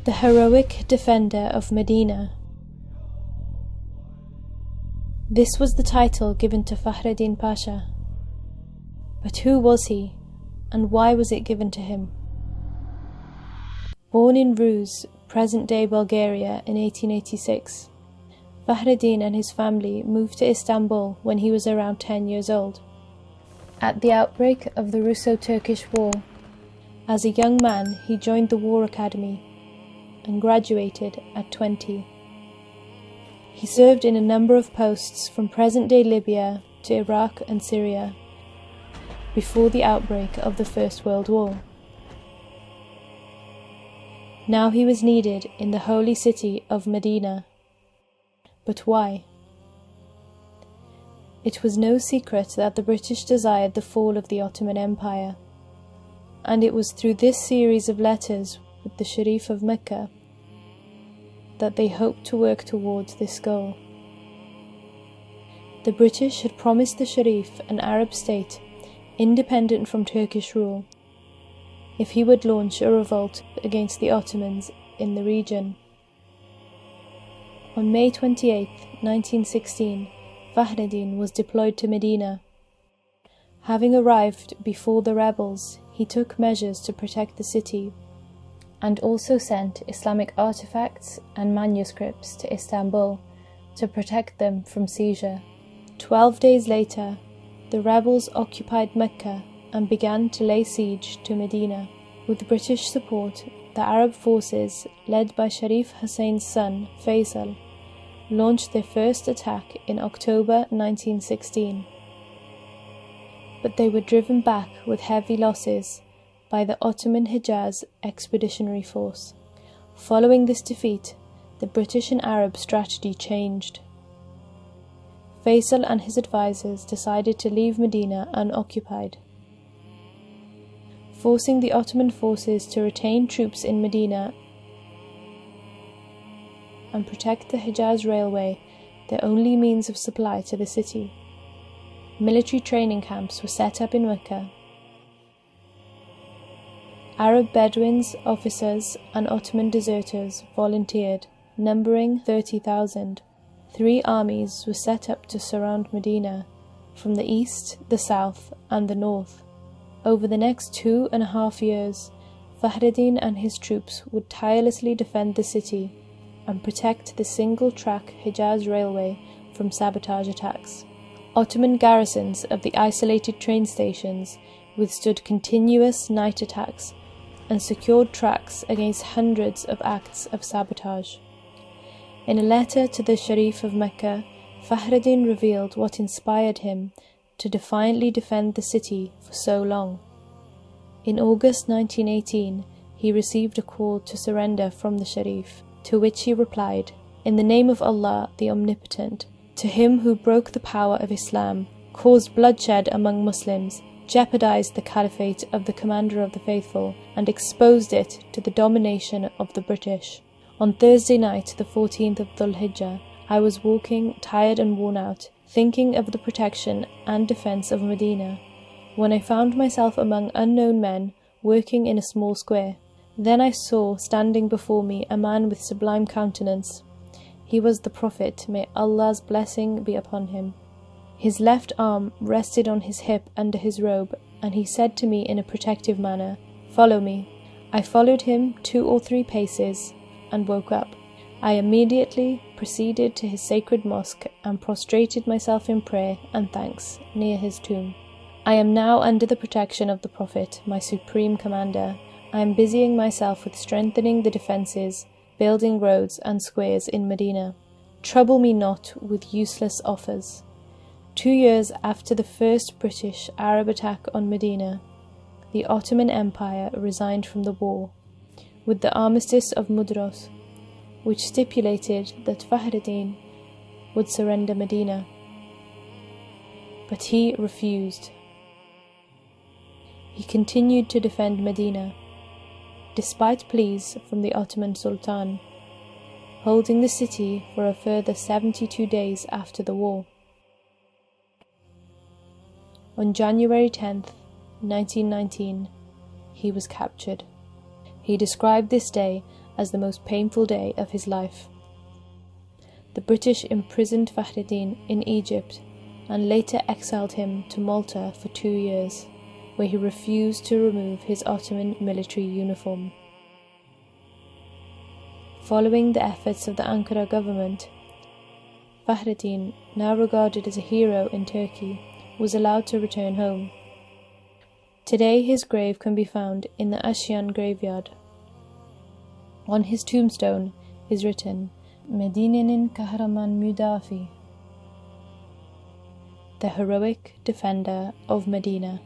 The heroic defender of Medina. This was the title given to Fakhruddin Pasha. But who was he, and why was it given to him? Born in Rus, present-day Bulgaria, in 1886, Fakhruddin and his family moved to Istanbul when he was around 10 years old. At the outbreak of the Russo-Turkish War, as a young man he joined the War Academy and graduated at 20. He served in a number of posts from present-day Libya to Iraq and Syria before the outbreak of the First World War. Now he was needed in the holy city of Medina. But why? It was no secret that the British desired the fall of the Ottoman Empire, and it was through this series of letters with the Sharif of Mecca that they hoped to work towards this goal. The British had promised the Sharif an Arab state independent from Turkish rule if he would launch a revolt against the Ottomans in the region. On May 28, 1916, Fakhruddin was deployed to Medina. Having arrived before the rebels, he took measures to protect the city and also sent Islamic artifacts and manuscripts to Istanbul to protect them from seizure. 12 days later, the rebels occupied Mecca and began to lay siege to Medina. With British support, the Arab forces, led by Sharif Hussein's son, Faisal, launched their first attack in October 1916. But they were driven back with heavy losses by the Ottoman Hejaz Expeditionary Force. Following this defeat, the British and Arab strategy changed. Faisal and his advisors decided to leave Medina unoccupied, forcing the Ottoman forces to retain troops in Medina and protect the Hejaz Railway, their only means of supply to the city. Military training camps were set up in Mecca. Arab Bedouins, officers, and Ottoman deserters volunteered, numbering 30,000. 3 armies were set up to surround Medina from the east, the south, and the north. Over the next 2.5 years, Fakhruddin and his troops would tirelessly defend the city and protect the single-track Hejaz Railway from sabotage attacks. Ottoman garrisons of the isolated train stations withstood continuous night attacks and secured tracks against hundreds of acts of sabotage. In a letter to the Sharif of Mecca, Fakhruddin revealed what inspired him to defiantly defend the city for so long. In August 1918, he received a call to surrender from the Sharif, to which he replied, "In the name of Allah, the Omnipotent, to him who broke the power of Islam, caused bloodshed among Muslims, jeopardized the caliphate of the Commander of the Faithful, and exposed it to the domination of the British. On Thursday night, the 14th of Dhul Hijjah, I was walking, tired and worn out, thinking of the protection and defense of Medina, when I found myself among unknown men working in a small square. Then I saw standing before me a man with sublime countenance. He was the Prophet, may Allah's blessing be upon him. His left arm rested on his hip under his robe, and he said to me in a protective manner, 'Follow me.' I followed him 2 or 3 paces and woke up. I immediately proceeded to his sacred mosque and prostrated myself in prayer and thanks near his tomb. I am now under the protection of the Prophet, my supreme commander. I am busying myself with strengthening the defences, building roads and squares in Medina. Trouble me not with useless offers." 2 years after the first British-Arab attack on Medina, the Ottoman Empire resigned from the war, with the Armistice of Mudros, which stipulated that Fakhruddin would surrender Medina. But he refused. He continued to defend Medina, despite pleas from the Ottoman Sultan, holding the city for a further 72 days after the war. On January 10th, 1919, he was captured. He described this day as the most painful day of his life. The British imprisoned Fakhruddin in Egypt and later exiled him to Malta for 2 years, where he refused to remove his Ottoman military uniform. Following the efforts of the Ankara government, Fakhruddin, now regarded as a hero in Turkey, was allowed to return home. Today his grave can be found in the Ashian graveyard. On his tombstone is written, Medine'nin kahraman müdafi, the heroic defender of Medina.